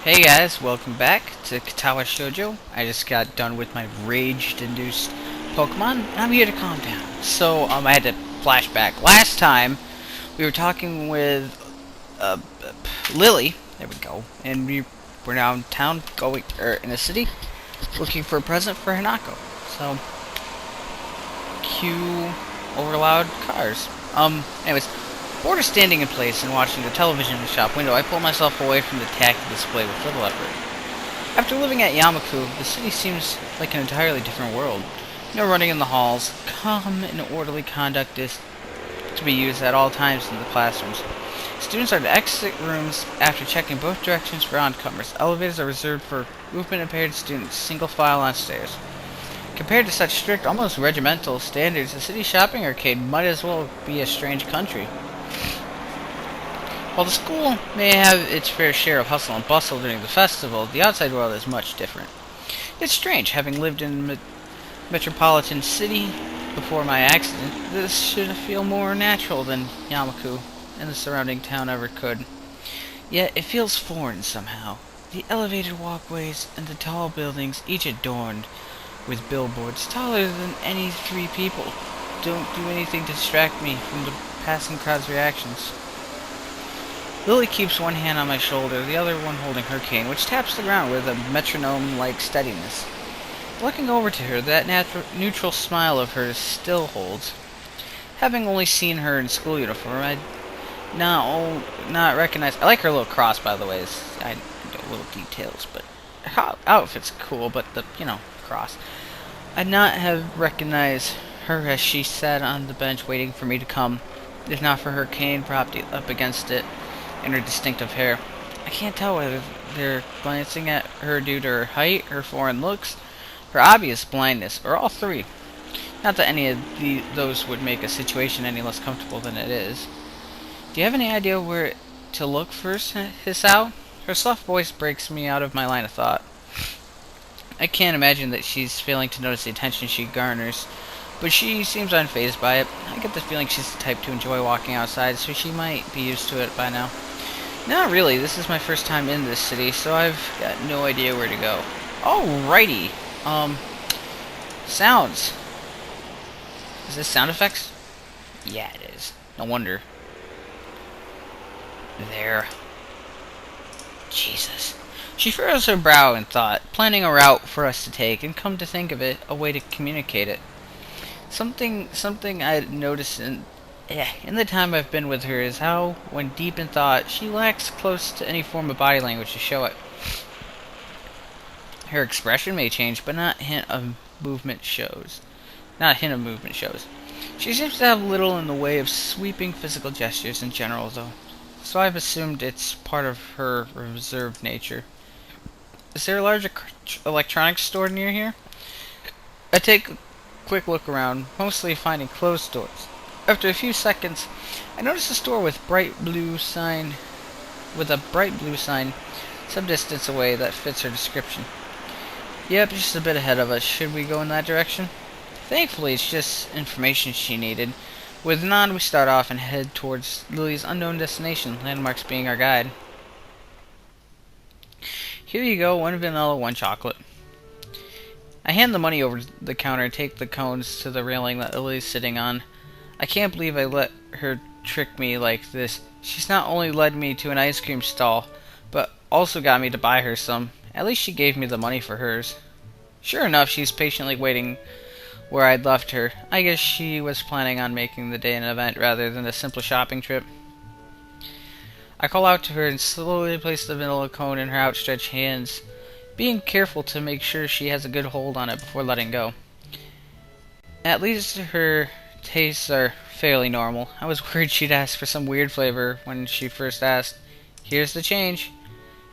Hey guys, welcome back to Katawa Shoujo. I just got done with my rage-induced Pokemon, and I'm here to calm down. I had to flashback. Last time, we were talking with, Lily, there we go, and we were now in town, in the city, looking for a present for Hanako. So, cue over loud cars. Anyways, bored of standing in place and watching the television in the shop window, I pull myself away from the tacky display with little effort. After living at Yamaku, the city seems like an entirely different world. No running in the halls. Calm and orderly conduct is to be used at all times in the classrooms. Students are to exit rooms after checking both directions for oncomers. Elevators are reserved for movement-impaired students, single file on stairs. Compared to such strict, almost regimental standards, the city shopping arcade might as well be a strange country. While the school may have its fair share of hustle and bustle during the festival, the outside world is much different. It's strange, having lived in a metropolitan city before my accident, this should feel more natural than Yamaku and the surrounding town ever could. Yet it feels foreign somehow. The elevated walkways and the tall buildings, each adorned with billboards taller than any three people, don't do anything to distract me from the passing crowd's reactions. Lily keeps one hand on my shoulder, the other one holding her cane, which taps the ground with a metronome-like steadiness. Looking over to her, that neutral smile of hers still holds. Having only seen her in school uniform, I'd not recognize... I like her little cross, by the way. I know little details, but her outfit's cool, but the, cross. I'd not have recognized her as she sat on the bench waiting for me to come, if not for her cane propped up against it and her distinctive hair. I can't tell whether they're glancing at her due to her height, her foreign looks, her obvious blindness, or all three. Not that any of those would make a situation any less comfortable than it is. Do you have any idea where to look first, Hisao? Her soft voice breaks me out of my line of thought. I can't imagine that she's failing to notice the attention she garners, but she seems unfazed by it. I get the feeling she's the type to enjoy walking outside, so she might be used to it by now. Not really, this is my first time in this city, so I've got no idea where to go. Alrighty. Sounds. Is this sound effects? Yeah, it is. No wonder. There. Jesus. She furrows her brow in thought, planning a route for us to take, and come to think of it, a way to communicate it. Something I'd noticed in the time I've been with her is how, when deep in thought, she lacks close to any form of body language to show it. Her expression may change, but not a hint of movement shows. She seems to have little in the way of sweeping physical gestures in general, though, so I've assumed it's part of her reserved nature. Is there a large electronics store near here? I take a quick look around, mostly finding closed stores. After a few seconds, I notice a store with a bright blue sign some distance away that fits her description. Yep, just a bit ahead of us. Should we go in that direction? Thankfully, it's just information she needed. With a nod, we start off and head towards Lily's unknown destination, landmarks being our guide. Here you go, one vanilla, one chocolate. I hand the money over the counter and take the cones to the railing that Lily's sitting on. I can't believe I let her trick me like this. She's not only led me to an ice cream stall, but also got me to buy her some. At least she gave me the money for hers. Sure enough, she's patiently waiting where I'd left her. I guess she was planning on making the day an event rather than a simple shopping trip. I call out to her and slowly place the vanilla cone in her outstretched hands, being careful to make sure she has a good hold on it before letting go. At least her tastes are fairly normal. I was worried she'd ask for some weird flavor when she first asked. Here's the change.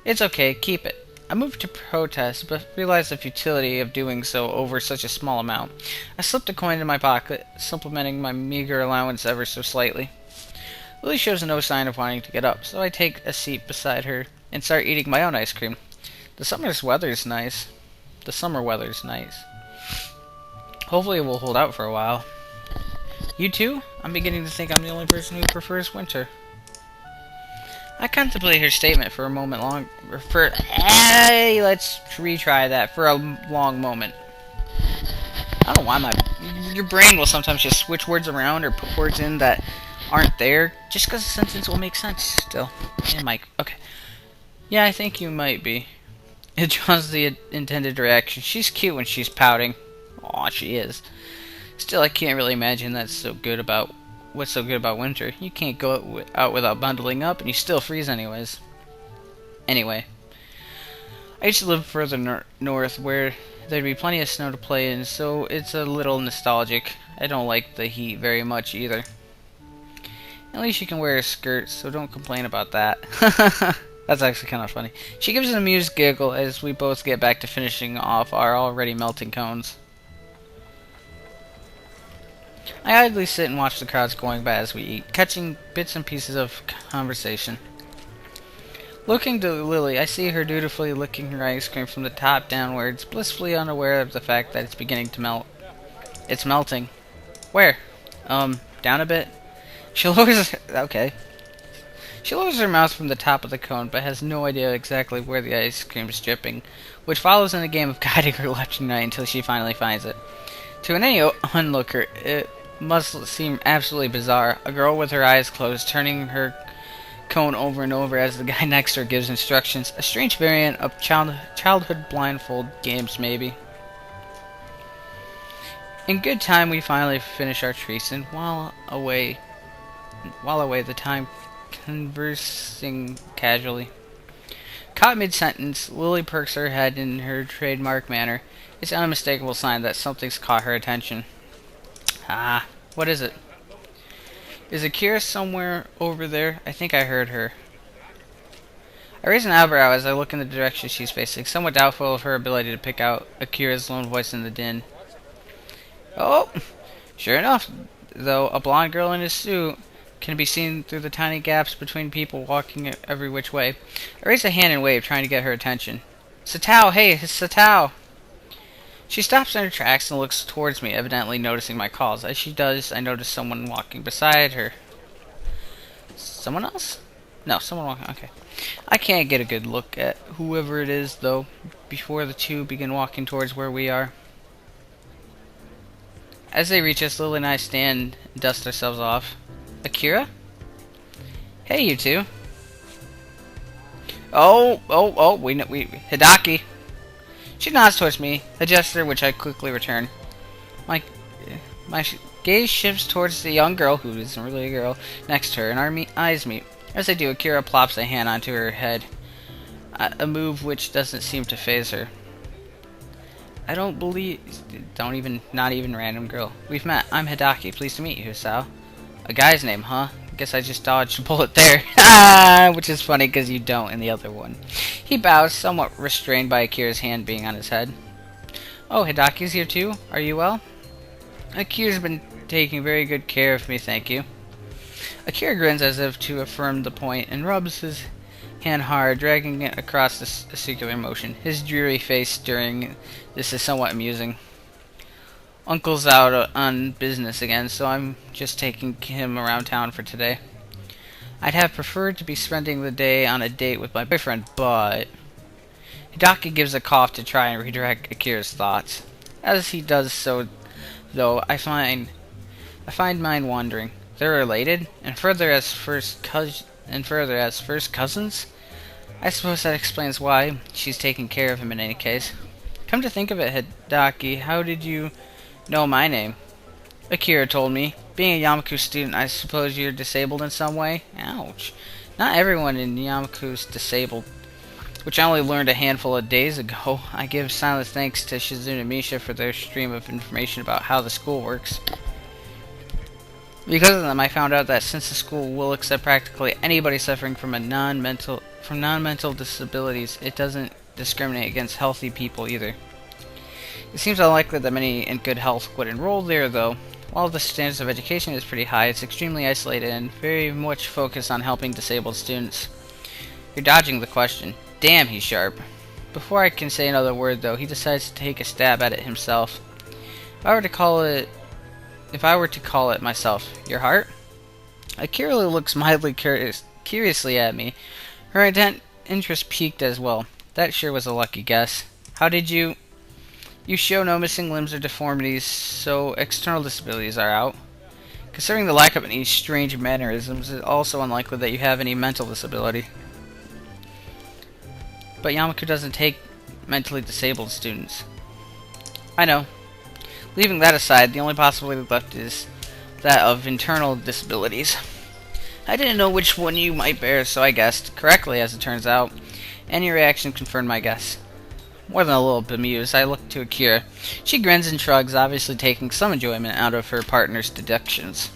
It's okay, keep it. I moved to protest, but realized the futility of doing so over such a small amount. I slipped a coin in my pocket, supplementing my meager allowance ever so slightly. Lily shows no sign of wanting to get up, so I take a seat beside her and start eating my own ice cream. The summer weather's nice. Hopefully it will hold out for a while. You too? I'm beginning to think I'm the only person who prefers winter. I contemplate her statement for a moment long. Hey, let's retry that for a long moment. I don't know why your brain will sometimes just switch words around or put words in that aren't there just because the sentence will make sense still. Yeah, Mike. Okay. Yeah, I think you might be. It draws the intended reaction. She's cute when she's pouting. Aw, she is. Still, I can't really imagine what's so good about winter. You can't go out without bundling up, and you still freeze anyways. Anyway, I used to live further north where there'd be plenty of snow to play in, so it's a little nostalgic. I don't like the heat very much either. At least you can wear a skirt, so don't complain about that. That's actually kind of funny. She gives an amused giggle as we both get back to finishing off our already melting cones. I idly sit and watch the crowds going by as we eat, catching bits and pieces of conversation. Looking to Lily, I see her dutifully licking her ice cream from the top downwards, blissfully unaware of the fact that it's beginning to melt. It's melting. Where? Down a bit? She lowers her mouth from the top of the cone, but has no idea exactly where the ice cream is dripping, which follows in a game of guiding her left and right until she finally finds it. To any onlooker, it must seem absolutely bizarre. A girl with her eyes closed, turning her cone over and over as the guy next to her gives instructions. A strange variant of childhood blindfold games, maybe. In good time, we finally finish our treats, and while away the time conversing casually. Caught mid-sentence, Lily perks her head in her trademark manner. It's an unmistakable sign that something's caught her attention. Ah, what is it? Is Akira somewhere over there? I think I heard her. I raise an eyebrow as I look in the direction she's facing, somewhat doubtful of her ability to pick out Akira's lone voice in the din. Oh, sure enough, though, a blonde girl in a suit can be seen through the tiny gaps between people walking every which way. I raise a hand and wave, trying to get her attention. Satao, hey, it's Satao! She stops in her tracks and looks towards me, evidently noticing my calls. As she does, I notice someone walking beside her. Someone else? No, someone walking. Okay. I can't get a good look at whoever it is, though, before the two begin walking towards where we are. As they reach us, Lily and I stand and dust ourselves off. Akira? Hey, you two. We Hadaki. She nods towards me, a gesture which I quickly return. My gaze shifts towards the young girl, who isn't really a girl, next to her, and our eyes meet. As I do, Akira plops a hand onto her head, a move which doesn't seem to faze her. Not even random girl. We've met. I'm Hadaki. Pleased to meet you, Sal. A guy's name, huh? Guess I just dodged a bullet there. Which is funny because you don't in the other one. He bows, somewhat restrained by Akira's hand being on his head. Oh, Hidaki's here too? Are you well? Akira's been taking very good care of me, thank you. Akira grins as if to affirm the point and rubs his hand hard, dragging it across a circular motion. His dreary face during this is somewhat amusing. Uncle's out on business again, so I'm just taking him around town for today. I'd have preferred to be spending the day on a date with my boyfriend, but... Hidaki gives a cough to try and redirect Akira's thoughts. As he does so, though, I find mine wandering. They're related, and further as first cousins? I suppose that explains why she's taking care of him in any case. Come to think of it, Hadaki, how did you know my name? Akira told me. Being a Yamaku student, I suppose you're disabled in some way? Ouch. Not everyone in Yamaku's disabled, which I only learned a handful of days ago. I give silent thanks to Shizune and Misha for their stream of information about how the school works. Because of them, I found out that since the school will accept practically anybody suffering from non-mental disabilities, it doesn't discriminate against healthy people either. It seems unlikely that many in good health would enroll there, though. While the standards of education is pretty high, it's extremely isolated and very much focused on helping disabled students. You're dodging the question. Damn, he's sharp. Before I can say another word, though, he decides to take a stab at it himself. If I were to call it myself, your heart? Akira looks mildly curiously at me. Her interest piqued as well. That sure was a lucky guess. How did you... You show no missing limbs or deformities, so external disabilities are out. Considering the lack of any strange mannerisms, it's also unlikely that you have any mental disability. But Yamaku doesn't take mentally disabled students. I know. Leaving that aside, the only possibility left is that of internal disabilities. I didn't know which one you might bear, so I guessed, correctly as it turns out, and your reaction confirmed my guess. More than a little bemused, I looked to Akira. She grins and shrugs, obviously taking some enjoyment out of her partner's deductions.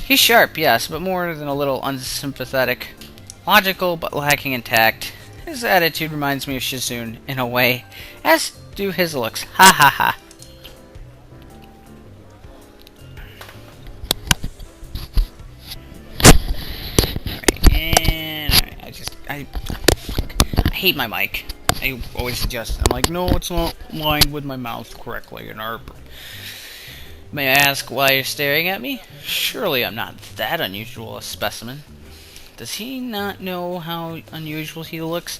He's sharp, yes, but more than a little unsympathetic. Logical, but lacking in tact. His attitude reminds me of Shizune, in a way, as do his looks. Ha ha ha. I hate my mic. I always suggest, I'm like, no, it's not lined with my mouth correctly, and may I ask why you're staring at me? Surely I'm not that unusual a specimen. Does he not know how unusual he looks?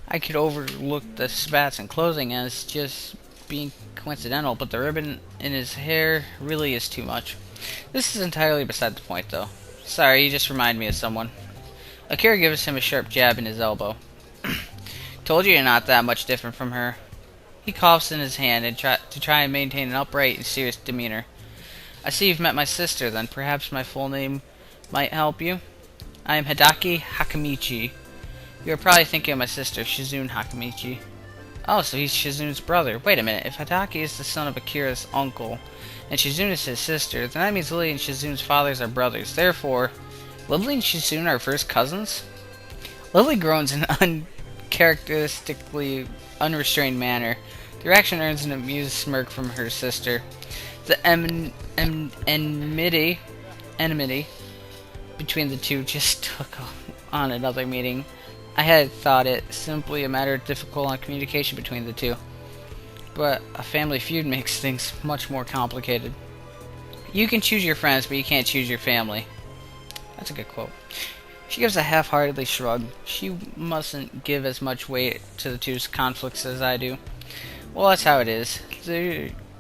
I could overlook the spats and clothing as just being coincidental, but the ribbon in his hair really is too much. This is entirely beside the point, though. Sorry, you just remind me of someone. Akira gives him a sharp jab in his elbow. Told you you're not that much different from her. He coughs in his hand and try and maintain an upright and serious demeanor. I see you've met my sister, then perhaps my full name might help you? I am Hadaki Hakamichi. You are probably thinking of my sister, Shizune Hakamichi. Oh, so he's Shizune's brother. Wait a minute, if Hadaki is the son of Akira's uncle, and Shizune is his sister, then that means Lily and Shizune's fathers are brothers. Therefore, Lily and Shizune are first cousins? Lily groans in an uncharacteristically unrestrained manner. The reaction earns an amused smirk from her sister. The enmity between the two just took on another meaning. I had thought it simply a matter of difficult communication between the two. But a family feud makes things much more complicated. You can choose your friends, but you can't choose your family. That's a good quote. She gives a half-heartedly shrug. She mustn't give as much weight to the two's conflicts as I do. Well, that's how it is.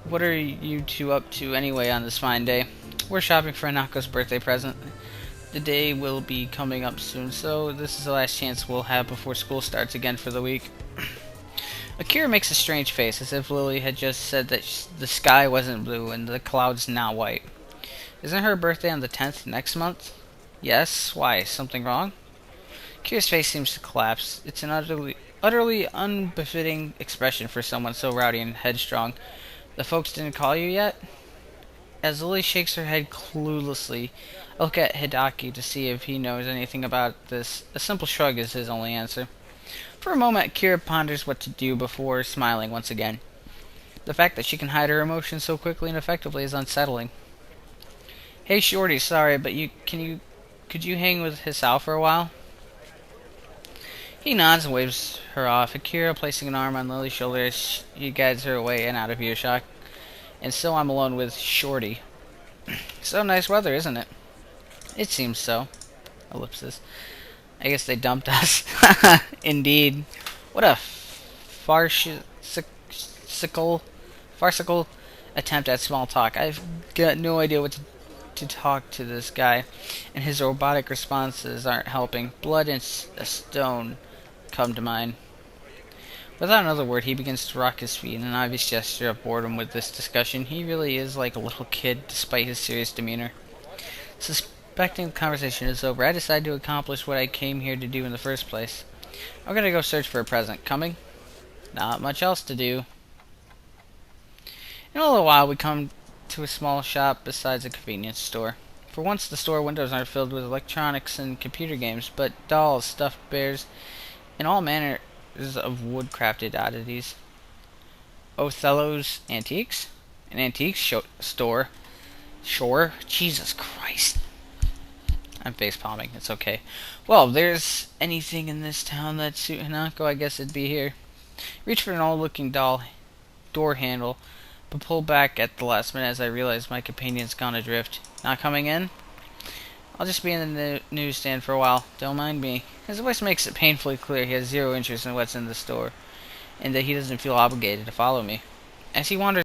What are you two up to anyway on this fine day? We're shopping for Hanako's birthday present. The day will be coming up soon, so this is the last chance we'll have before school starts again for the week. Akira makes a strange face, as if Lily had just said that the sky wasn't blue and the clouds not white. Isn't her birthday on the 10th next month? Yes, why? Something wrong? Akira's face seems to collapse. It's an utterly unbefitting expression for someone so rowdy and headstrong. The folks didn't call you yet? As Lily shakes her head cluelessly, I look at Hadaki to see if he knows anything about this. A simple shrug is his only answer. For a moment, Akira ponders what to do before smiling once again. The fact that she can hide her emotions so quickly and effectively is unsettling. Hey Shorty, sorry, but could you hang with Hisao for a while? He nods and waves her off, Akira placing an arm on Lily's shoulder as he guides her away and out of earshot. And so I'm alone with Shorty. So nice weather, isn't it? It seems so. Ellipsis. I guess they dumped us. Indeed. What a farcical attempt at small talk. I've got no idea what to talk to this guy, and his robotic responses aren't helping. Blood and a stone come to mind. Without another word, he begins to rock his feet in an obvious gesture of boredom with this discussion. He really is like a little kid, despite his serious demeanor. Suspecting the conversation is over, I decide to accomplish what I came here to do in the first place. I'm gonna go search for a present. Coming? Not much else to do. In a little while, we come to a small shop besides a convenience store. For once, the store windows aren't filled with electronics and computer games, but dolls, stuffed bears, and all manner of wood-crafted oddities. Othellos Antiques? An antique store? Sure? Jesus Christ. I'm face-palming. It's okay. Well, if there's anything in this town that suit Hanako, I guess it'd be here. Reach for an old-looking doll door handle, but pull back at the last minute as I realize my companion's gone adrift. Not coming in? I'll just be in the newsstand for a while. Don't mind me. His voice makes it painfully clear he has zero interest in what's in the store, and that he doesn't feel obligated to follow me. As he wanders